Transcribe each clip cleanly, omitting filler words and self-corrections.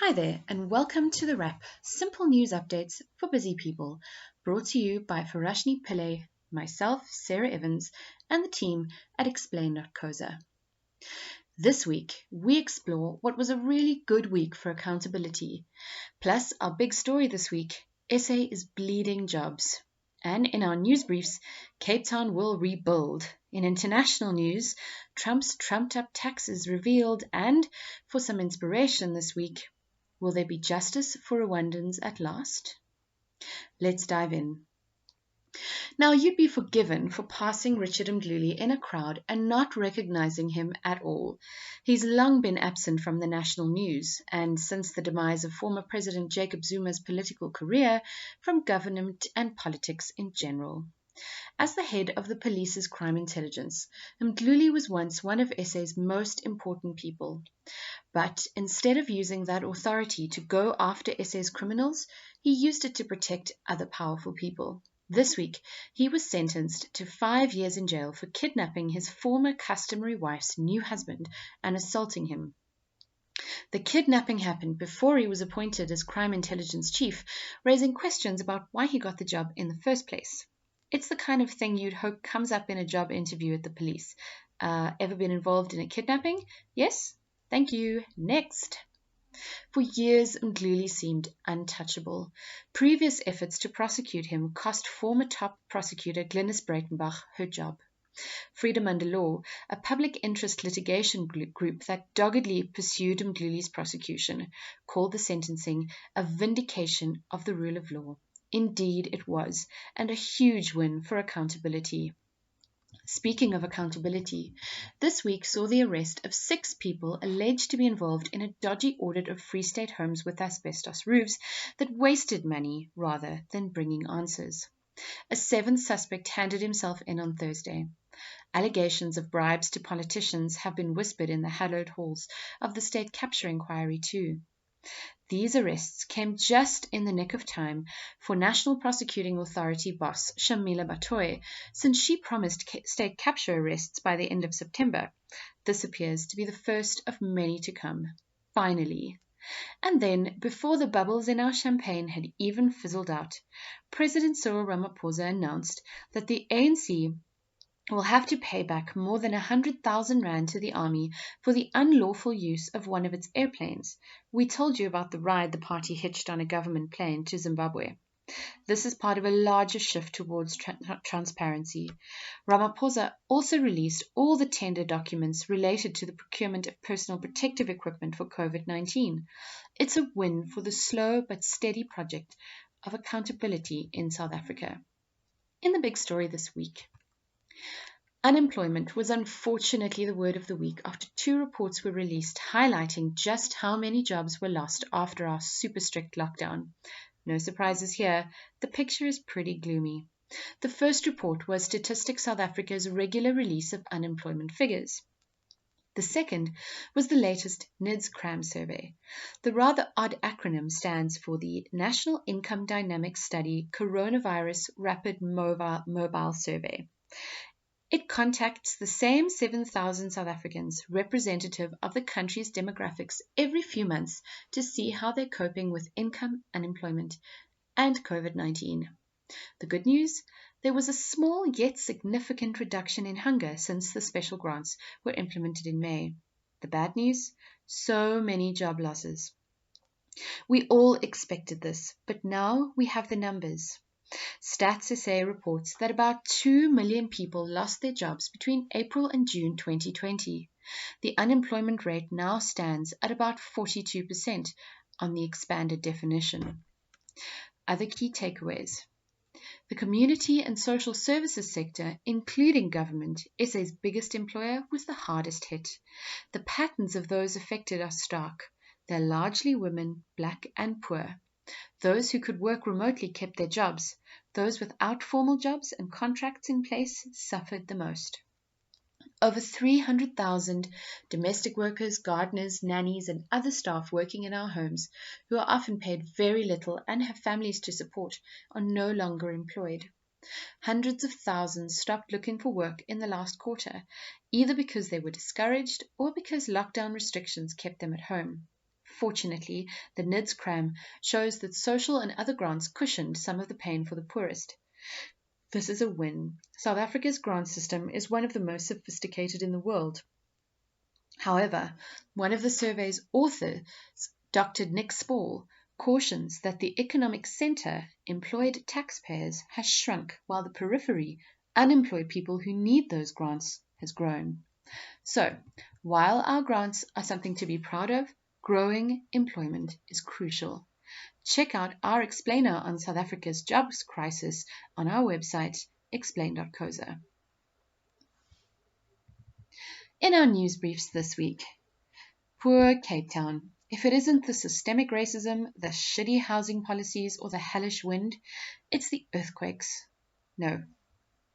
Hi there, and welcome to The Wrap, simple news updates for busy people, brought to you by Verashni Pillay, myself, Sarah Evans, and the team at Explain.coza. This week, we explore what was a really good week for accountability. Plus, our big story this week, SA is bleeding jobs. And in our news briefs, Cape Town will rebuild. In international news, Trump's trumped-up taxes revealed, and for some inspiration this week, will there be justice for Rwandans at last? Let's dive in. Now, you'd be forgiven for passing Richard Mdluli in a crowd and not recognizing him at all. He's long been absent from the national news, and since the demise of former President Jacob Zuma's political career, from government and politics in general. As the head of the police's crime intelligence, Mdluli was once one of SA's most important people. But instead of using that authority to go after SA's criminals, he used it to protect other powerful people. This week, he was sentenced to 5 years in jail for kidnapping his former customary wife's new husband and assaulting him. The kidnapping happened before he was appointed as crime intelligence chief, raising questions about why he got the job in the first place. It's the kind of thing you'd hope comes up in a job interview at the police. Ever been involved in a kidnapping? Yes? Thank you. Next. For years, Mdluli seemed untouchable. Previous efforts to prosecute him cost former top prosecutor Glynis Breitenbach her job. Freedom Under Law, a public interest litigation group that doggedly pursued Mdluli's prosecution, called the sentencing a vindication of the rule of law. Indeed it was, and a huge win for accountability. Speaking of accountability, this week saw the arrest of 6 people alleged to be involved in a dodgy audit of Free State homes with asbestos roofs that wasted money rather than bringing answers. A 7th suspect handed himself in on Thursday. Allegations of bribes to politicians have been whispered in the hallowed halls of the state capture inquiry too. These arrests came just in the nick of time for National Prosecuting Authority boss Shamila Batoy, since she promised state capture arrests by the end of September. This appears to be the first of many to come. Finally. And then, before the bubbles in our champagne had even fizzled out, President Cyril Ramaphosa announced that the ANC will have to pay back more than 100,000 rand to the army for the unlawful use of one of its airplanes. We told you about the ride the party hitched on a government plane to Zimbabwe. This is part of a larger shift towards transparency. Ramaphosa also released all the tender documents related to the procurement of personal protective equipment for COVID-19. It's a win for the slow but steady project of accountability in South Africa. In the big story this week, unemployment was unfortunately the word of the week after 2 reports were released highlighting just how many jobs were lost after our super strict lockdown. No surprises here, the picture is pretty gloomy. The first report was Statistics South Africa's regular release of unemployment figures. The second was the latest NIDS-CRAM survey. The rather odd acronym stands for the National Income Dynamics Study Coronavirus Rapid Mobile Survey. It contacts the same 7,000 South Africans, representative of the country's demographics, every few months to see how they're coping with income, unemployment, and COVID-19. The good news? There was a small yet significant reduction in hunger since the special grants were implemented in May. The bad news? So many job losses. We all expected this, but now we have the numbers. Stats SA reports that about 2 million people lost their jobs between April and June 2020. The unemployment rate now stands at about 42% on the expanded definition. Other key takeaways. The community and social services sector, including government, SA's biggest employer, was the hardest hit. The patterns of those affected are stark. They're largely women, black and poor. Those who could work remotely kept their jobs. Those without formal jobs and contracts in place suffered the most. Over 300,000 domestic workers, gardeners, nannies, and other staff working in our homes, who are often paid very little and have families to support, are no longer employed. Hundreds of thousands stopped looking for work in the last quarter, either because they were discouraged or because lockdown restrictions kept them at home. Unfortunately, the NIDS cram shows that social and other grants cushioned some of the pain for the poorest. This is a win. South Africa's grant system is one of the most sophisticated in the world. However, one of the survey's authors, Dr. Nick Spall, cautions that the economic center, employed taxpayers, has shrunk while the periphery, unemployed people who need those grants, has grown. So, while our grants are something to be proud of, growing employment is crucial. Check out our explainer on South Africa's jobs crisis on our website, explain.coza. In our news briefs this week, poor Cape Town. If it isn't the systemic racism, the shitty housing policies, or the hellish wind, it's the earthquakes. No,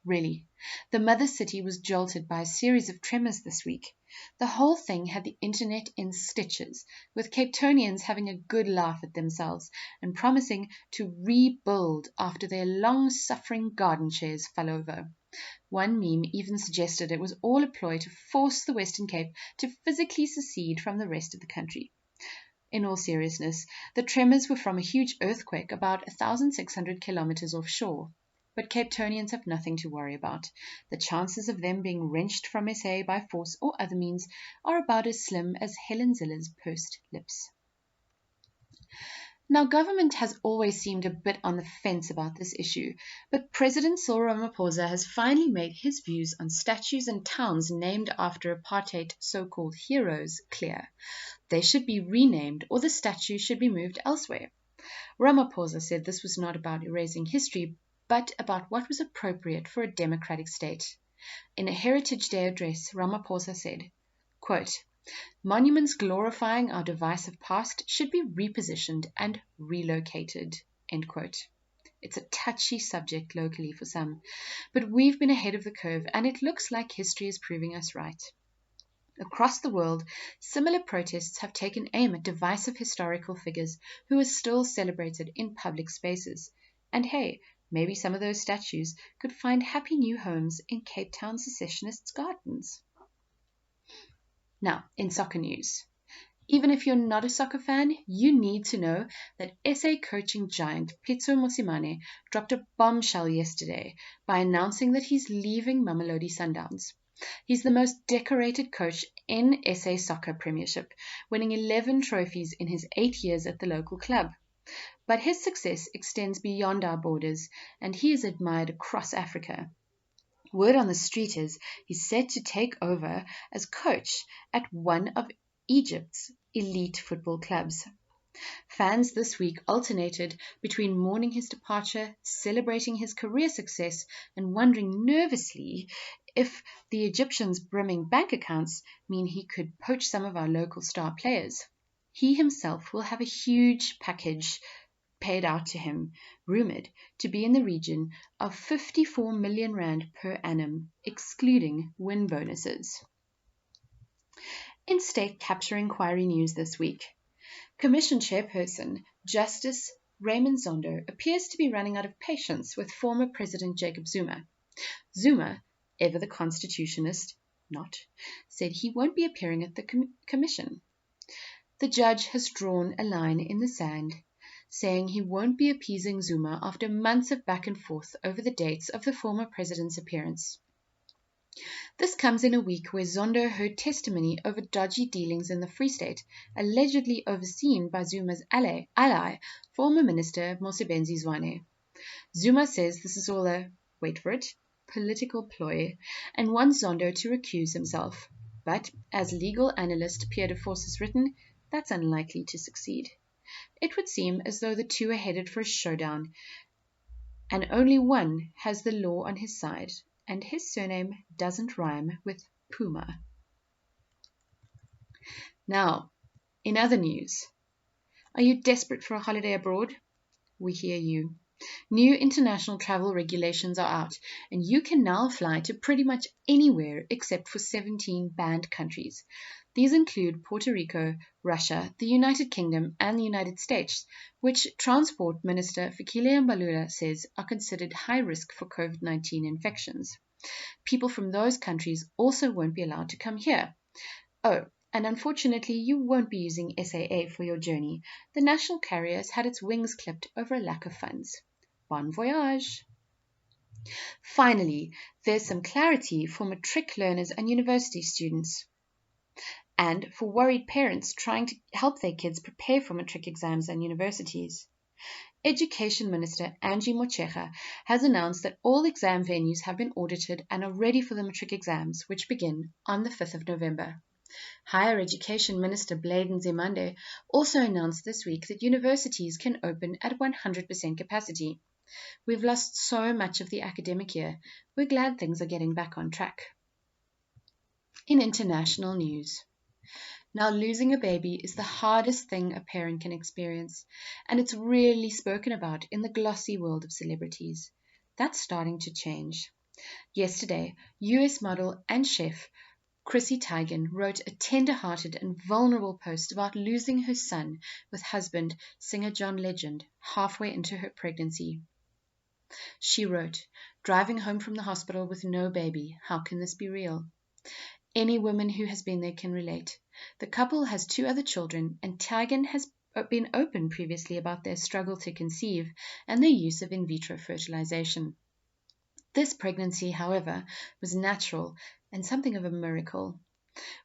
really. The mother city was jolted by a series of tremors this week. The whole thing had the internet in stitches, with Cape Townians having a good laugh at themselves and promising to rebuild after their long-suffering garden chairs fell over. One meme even suggested it was all a ploy to force the Western Cape to physically secede from the rest of the country. In all seriousness, the tremors were from a huge earthquake about 1,600 kilometers offshore. But Cape Townians have nothing to worry about. The chances of them being wrenched from SA by force or other means are about as slim as Helen Zille's pursed lips. Now, government has always seemed a bit on the fence about this issue, but President Cyril Ramaphosa has finally made his views on statues and towns named after apartheid so-called heroes clear. They should be renamed or the statue should be moved elsewhere. Ramaphosa said this was not about erasing history, but about what was appropriate for a democratic state. In a Heritage Day address, Ramaphosa said, quote, "Monuments glorifying our divisive past should be repositioned and relocated." End quote. It's a touchy subject locally for some, but we've been ahead of the curve and it looks like history is proving us right. Across the world, similar protests have taken aim at divisive historical figures who are still celebrated in public spaces. And hey, maybe some of those statues could find happy new homes in Cape Town secessionists' gardens. Now, in soccer news. Even if you're not a soccer fan, you need to know that SA coaching giant Pitso Mosimane dropped a bombshell yesterday by announcing that he's leaving Mamelodi Sundowns. He's the most decorated coach in SA Soccer Premiership, winning 11 trophies in his 8 years at the local club. But his success extends beyond our borders, and he is admired across Africa. Word on the street is he's set to take over as coach at one of Egypt's elite football clubs. Fans this week alternated between mourning his departure, celebrating his career success, and wondering nervously if the Egyptians' brimming bank accounts mean he could poach some of our local star players. He himself will have a huge package paid out to him, rumoured to be in the region of 54 million rand per annum, excluding win bonuses. In state capture inquiry news this week, Commission Chairperson Justice Raymond Zondo appears to be running out of patience with former President Jacob Zuma. Zuma, ever the constitutionist, said he won't be appearing at the commission. The judge has drawn a line in the sand, saying he won't be appeasing Zuma after months of back and forth over the dates of the former president's appearance. This comes in a week where Zondo heard testimony over dodgy dealings in the Free State, allegedly overseen by Zuma's ally, former Minister Mosebenzi Zwane. Zuma says this is all a, wait for it, political ploy, and wants Zondo to recuse himself. But, as legal analyst Pierre de Force has written, that's unlikely to succeed. It would seem as though the two are headed for a showdown, and only one has the law on his side, and his surname doesn't rhyme with Puma. Now, in other news, are you desperate for a holiday abroad? We hear you. New international travel regulations are out, and you can now fly to pretty much anywhere except for 17 banned countries. These include Puerto Rico, Russia, the United Kingdom, and the United States, which Transport Minister Fikile Mbalula says are considered high risk for COVID-19 infections. People from those countries also won't be allowed to come here. Oh, And unfortunately, you won't be using SAA for your journey. The national carrier has had its wings clipped over a lack of funds. Bon voyage! Finally, there's some clarity for matric learners and university students, and for worried parents trying to help their kids prepare for matric exams and universities. Education Minister Angie Motshekga has announced that all exam venues have been audited and are ready for the matric exams, which begin on the 5th of November. Higher Education Minister Blade Nzimande also announced this week that universities can open at 100% capacity. We've lost so much of the academic year. We're glad things are getting back on track. In international news. Now, losing a baby is the hardest thing a parent can experience, and it's rarely spoken about in the glossy world of celebrities. That's starting to change. Yesterday, US model and chef Chrissy Teigen wrote a tender-hearted and vulnerable post about losing her son with husband, singer John Legend, halfway into her pregnancy. She wrote, "Driving home from the hospital with no baby, how can this be real?" Any woman who has been there can relate. The couple has 2 other children, and Teigen has been open previously about their struggle to conceive and their use of in vitro fertilization. This pregnancy, however, was natural and something of a miracle.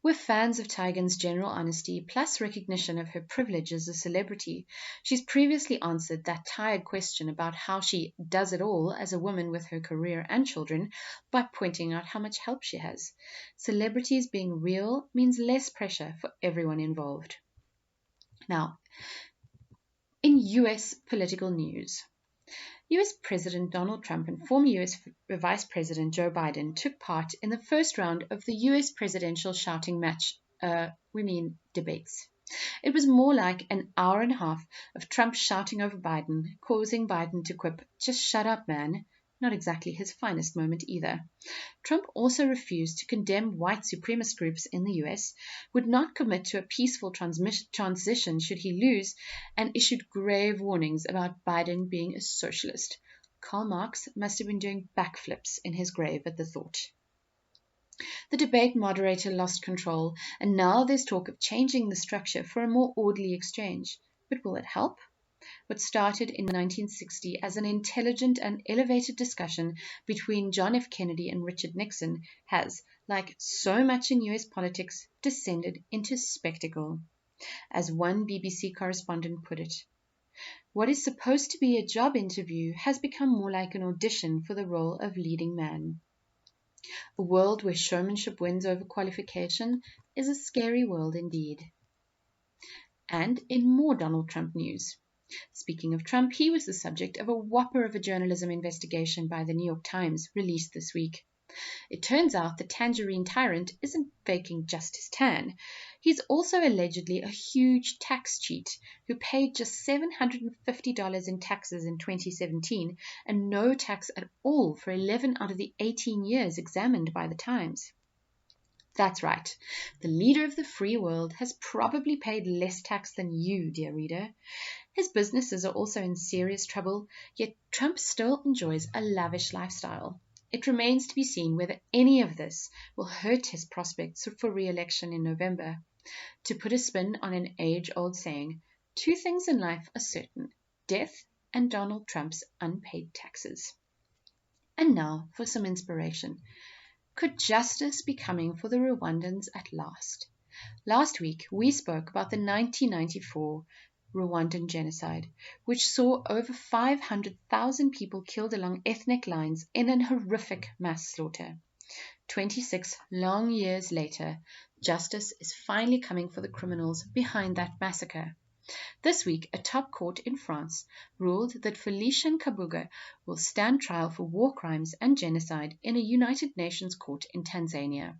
We're fans of Teigen's general honesty, plus recognition of her privilege as a celebrity. She's previously answered that tired question about how she does it all as a woman with her career and children by pointing out how much help she has. Celebrities being real means less pressure for everyone involved. Now, in US political news. US President Donald Trump and former US Vice President Joe Biden took part in the first round of the US presidential shouting match, debates. It was more like an hour and a half of Trump shouting over Biden, causing Biden to quip, "Just shut up, man." Not exactly his finest moment either. Trump also refused to condemn white supremacist groups in the US, would not commit to a peaceful transition should he lose, and issued grave warnings about Biden being a socialist. Karl Marx must have been doing backflips in his grave at the thought. The debate moderator lost control, and now there's talk of changing the structure for a more orderly exchange. But will it help? What started in 1960 as an intelligent and elevated discussion between John F. Kennedy and Richard Nixon has, like so much in US politics, descended into spectacle. As one BBC correspondent put it, what is supposed to be a job interview has become more like an audition for the role of leading man. A world where showmanship wins over qualification is a scary world indeed. And in more Donald Trump news. Speaking of Trump, he was the subject of a whopper of a journalism investigation by the New York Times released this week. It turns out the tangerine tyrant isn't faking just his tan. He's also allegedly a huge tax cheat who paid just $750 in taxes in 2017 and no tax at all for 11 out of the 18 years examined by the Times. That's right. The leader of the free world has probably paid less tax than you, dear reader. His businesses are also in serious trouble, yet Trump still enjoys a lavish lifestyle. It remains to be seen whether any of this will hurt his prospects for re-election in November. To put a spin on an age-old saying, 2 things in life are certain: death and Donald Trump's unpaid taxes. And now for some inspiration. Could justice be coming for the Rwandans at last? Last week, we spoke about the 1994 Rwandan genocide, which saw over 500,000 people killed along ethnic lines in an horrific mass slaughter. 26 long years later, justice is finally coming for the criminals behind that massacre. This week, a top court in France ruled that Felician Kabuga will stand trial for war crimes and genocide in a United Nations court in Tanzania.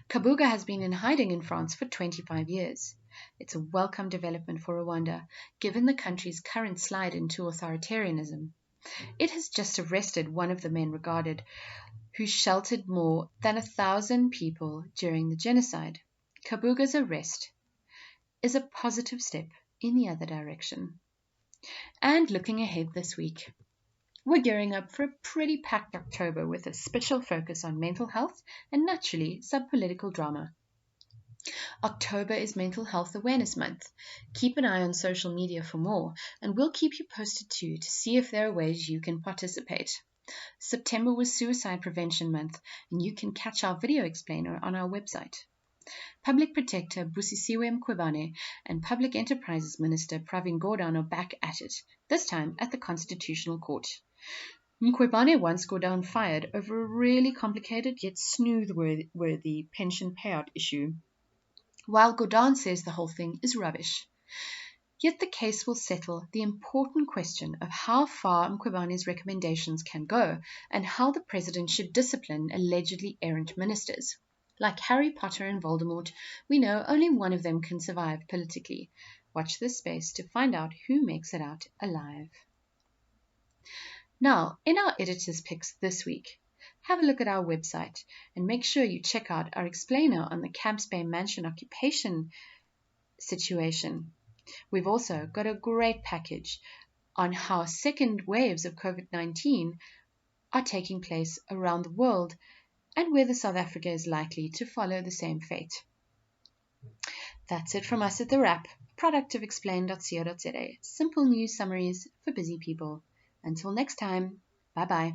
Kabuga has been in hiding in France for 25 years. It's a welcome development for Rwanda, given the country's current slide into authoritarianism. It has just arrested one of the men regarded who sheltered more than 1,000 people during the genocide. Kabuga's arrest is a positive step in the other direction. And looking ahead this week, we're gearing up for a pretty packed October with a special focus on mental health and naturally some political drama. October is Mental Health Awareness Month. Keep an eye on social media for more, and we'll keep you posted too to see if there are ways you can participate. September was Suicide Prevention Month, and you can catch our video explainer on our website. Public Protector Busisiwe Mkhwebane and Public Enterprises Minister Pravin Gordhan are back at it, this time at the Constitutional Court. Mkhwebane once Gordhan fired over a really complicated yet snooze-worthy pension payout issue, while Gordhan says the whole thing is rubbish. Yet the case will settle the important question of how far Mkhwebane's recommendations can go and how the president should discipline allegedly errant ministers. Like Harry Potter and Voldemort, we know only one of them can survive politically. Watch this space to find out who makes it out alive. Now, in our editor's picks this week, have a look at our website and make sure you check out our explainer on the Camps Bay Mansion occupation situation. We've also got a great package on how second waves of COVID-19 are taking place around the world and whether South Africa is likely to follow the same fate. That's it from us at The Wrap, a product of explain.co.za. Simple news summaries for busy people. Until next time, bye-bye.